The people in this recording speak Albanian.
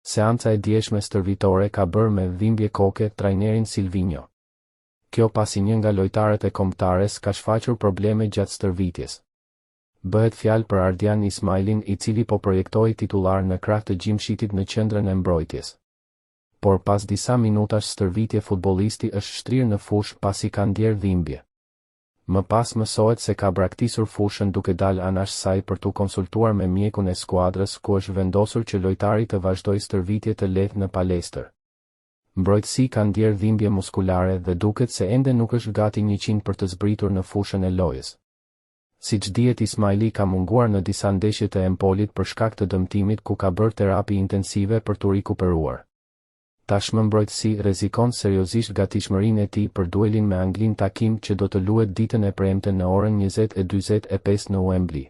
Seanca e djeshme stërvitore ka bërë me dhimbje koke trajnerin Silvinho. Kjo pasi një nga lojtarët e kombëtares ka shfaqur probleme gjatë stërvitjes. Bëhet fjalë për Ardian Ismailin, i cili po projektoi titullar në krah të Gjimshitit në qendrën e mbrojtjes. Por pas disa minutash stërvitje futbollisti është shtrirë në fushë pasi ka ndjerë dhimbje. Më pas mësohet se ka braktisur fushën duke dalë anash saj për t'u konsultuar me mjekun e skuadrës, ku është vendosur që lojtari të vazhdojë stërvitje të lehtë në palestër. Mbrojtësi ka ndjerë dhimbje muskulare dhe duket se ende nuk është gati 100% për të zbritur në fushën e lojës. Siç dihet, Ismaili ka munguar në disa ndeshje të Empolit për shkak të dëmtimit, ku ka bërë terapi intensive për t'u rikuperuar. Tashmë mbrojtësi rrezikon seriozisht gatishmërinë e tij për duelin me Anglinë, takim që do të luhet ditën e premte në orën 20:45 në Wembley.